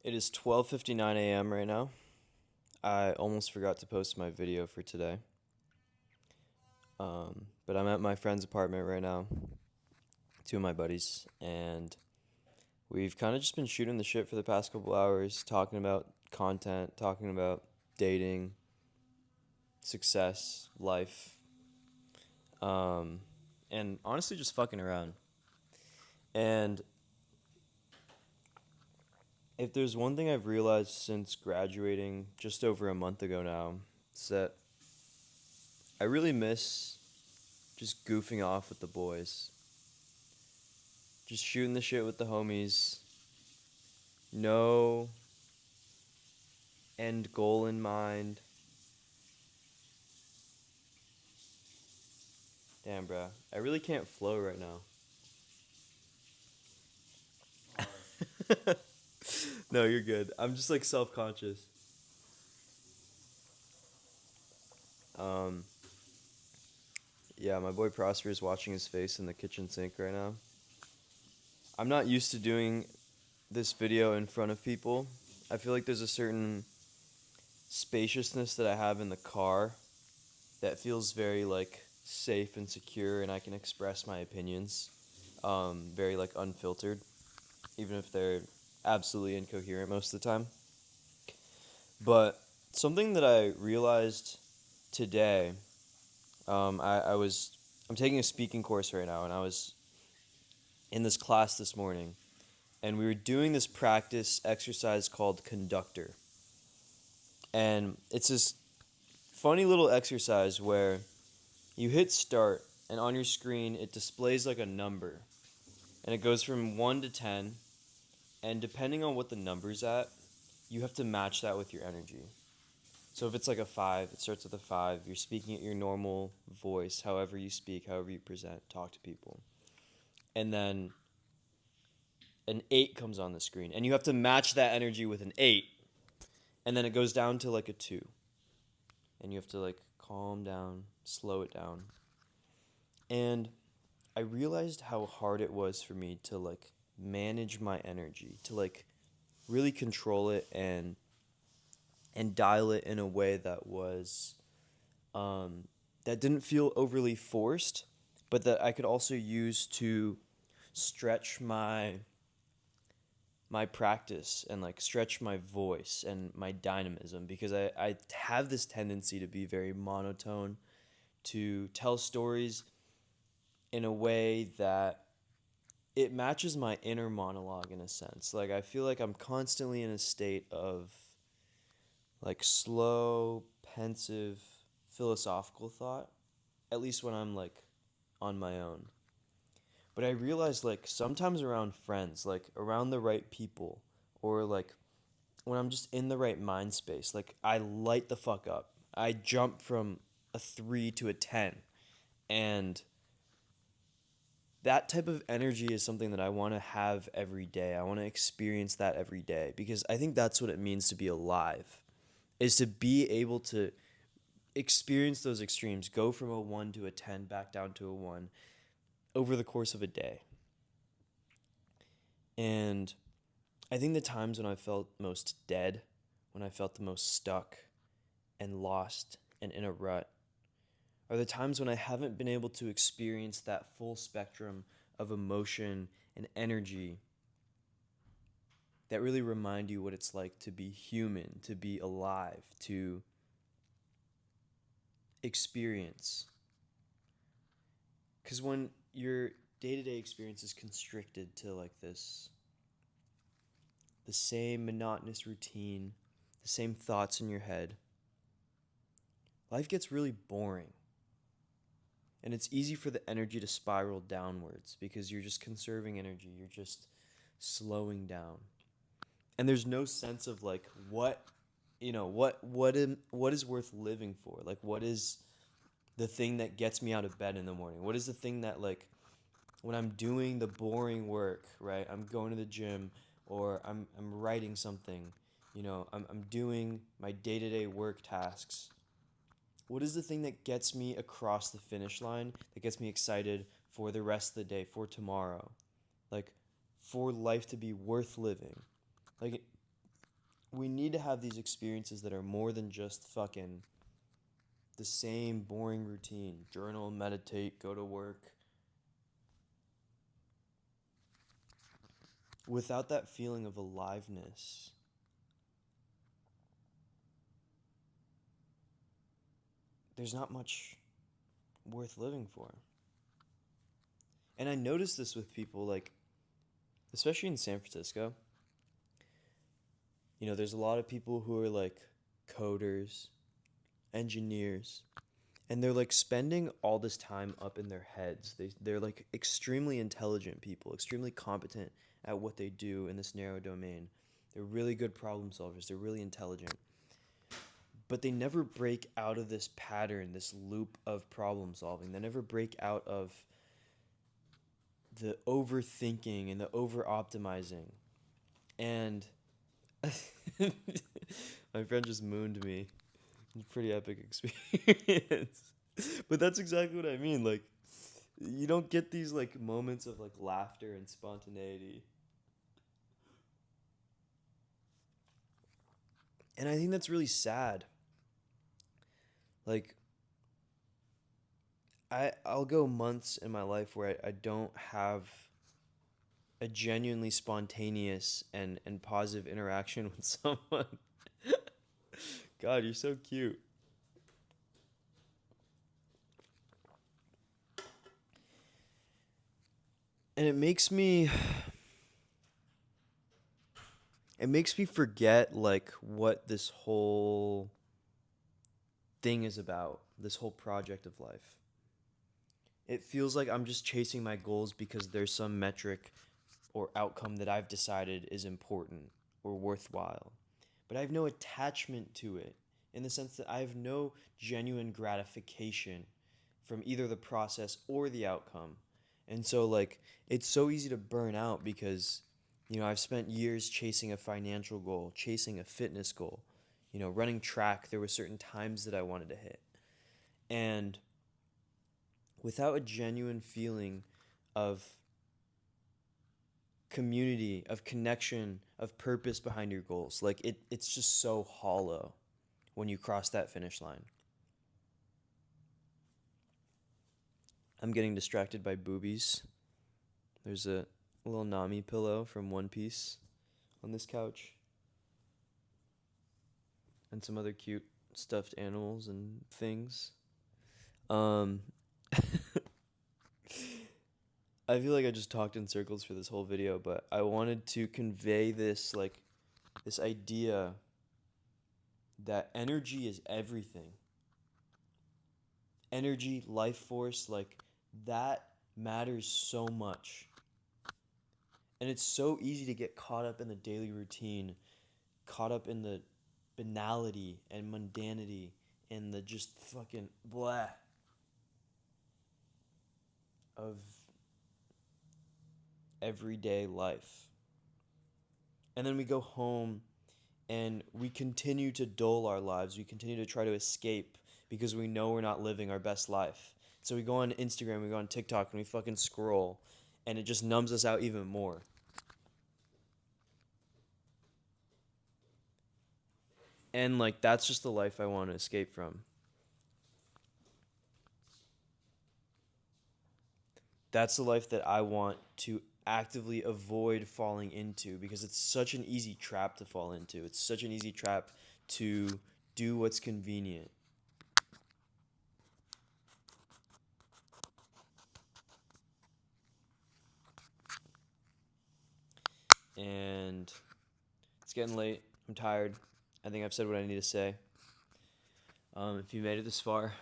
It is 12:59 a.m. right now. I almost forgot to post my video for today. But I'm at my friend's apartment right now, two of my buddies, and we've kind of just been shooting the shit for the past couple hours, talking about content, talking about dating, success, life, um, and honestly just fucking around. And if there's one thing I've realized since graduating just over a month ago now, it's that I really miss just goofing off with the boys. Just shooting the shit with the homies. No end goal in mind. Damn, bruh. I really can't flow right now. No, you're good. I'm just like self conscious. Um, yeah, my boy Prosper is watching his face in the kitchen sink right now. I'm not used to doing this video in front of people. I feel like there's a certain spaciousness that I have in the car that feels very like safe and secure, and I can express my opinions very like unfiltered, even if they're absolutely incoherent most of the time. But something that I realized today, I'm taking a speaking course right now, and I was in this class this morning, and we were doing this practice exercise called conductor. And it's this funny little exercise where you hit start, and on your screen it displays like a number, and it goes from 1 to 10, and depending on what the number's at, you have to match that with your energy. So if it's like a 5, it starts with a 5. You're speaking at your normal voice, however you speak, however you present, talk to people. And then an 8 comes on the screen, and you have to match that energy with an 8. And then it goes down to like a 2. And you have to like calm down, slow it down. And I realized how hard it was for me to like manage my energy, to like really control it and dial it in a way that was that didn't feel overly forced, but that I could also use to stretch my practice and like stretch my voice and my dynamism, because I have this tendency to be very monotone, to tell stories in a way that it matches my inner monologue in a sense. Like I feel like I'm constantly in a state of like slow, pensive, philosophical thought, at least when I'm like on my own. But I realized like sometimes around friends, like around the right people, or like when I'm just in the right mind space, like I light the fuck up. I jump from a 3 to a 10. And that type of energy is something that I want to have every day. I want to experience that every day, because I think that's what it means to be alive, is to be able to experience those extremes, go from a 1 to a 10 back down to a 1 over the course of a day. And I think the times when I felt most dead, when I felt the most stuck and lost and in a rut, are the times when I haven't been able to experience that full spectrum of emotion and energy that really remind you what it's like to be human, to be alive, to experience. Because when your day to day experience is constricted to like this, the same monotonous routine, the same thoughts in your head, life gets really boring. And it's easy for the energy to spiral downwards because you're just conserving energy, you're just slowing down. And there's no sense of like what is worth living for? Like what is the thing that gets me out of bed in the morning? What is the thing that like when I'm doing the boring work, right? I'm going to the gym, or I'm writing something, I'm doing my day-to-day work tasks. What is the thing that gets me across the finish line, that gets me excited for the rest of the day, for tomorrow? Like for life to be worth living. Like we need to have these experiences that are more than just fucking the same boring routine. Journal, meditate, go to work. Without that feeling of aliveness, there's not much worth living for. And I notice this with people, like, especially in San Francisco. You know, there's a lot of people who are like coders, engineers, and they're like spending all this time up in their heads. They're like extremely intelligent people, extremely competent at what they do in this narrow domain. They're really good problem solvers. They're really intelligent. But they never break out of this pattern, this loop of problem solving. They never break out of the overthinking and the over optimizing. And my friend just mooned me. It's a pretty epic experience. But that's exactly what I mean. Like, you don't get these like moments of like laughter and spontaneity. And I think that's really sad. Like, I'll go months in my life where I don't have a genuinely spontaneous and positive interaction with someone. God, you're so cute. And it makes me forget like what this whole thing is about, this whole project of life. It feels like I'm just chasing my goals because there's some metric or outcome that I've decided is important or worthwhile. But I have no attachment to it in the sense that I have no genuine gratification from either the process or the outcome. And so, like, it's so easy to burn out because, I've spent years chasing a financial goal, chasing a fitness goal, running track. There were certain times that I wanted to hit. And without a genuine feeling of community, of connection, of purpose behind your goals, like it's just so hollow when you cross that finish line. I'm getting distracted by boobies. There's a little Nami pillow from One Piece on this couch, and some other cute stuffed animals and things. Um, I feel like I just talked in circles for this whole video, but I wanted to convey this idea that energy is everything. Energy, life force, like that matters so much. And it's so easy to get caught up in the daily routine, caught up in the banality and mundanity and the just fucking blah of everyday life. And then we go home and we continue to dull our lives. We continue to try to escape because we know we're not living our best life. So we go on Instagram, we go on TikTok, and we fucking scroll, and it just numbs us out even more. And like that's just the life I want to escape from. That's the life that I want to actively avoid falling into because it's such an easy trap to fall into. It's such an easy trap to do what's convenient. And it's getting late. I'm tired. I think I've said what I need to say. If you made it this far,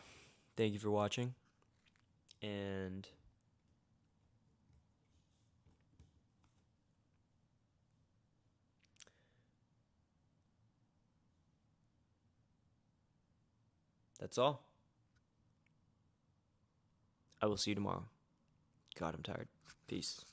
thank you for watching. And that's all. I will see you tomorrow. God, I'm tired. Peace.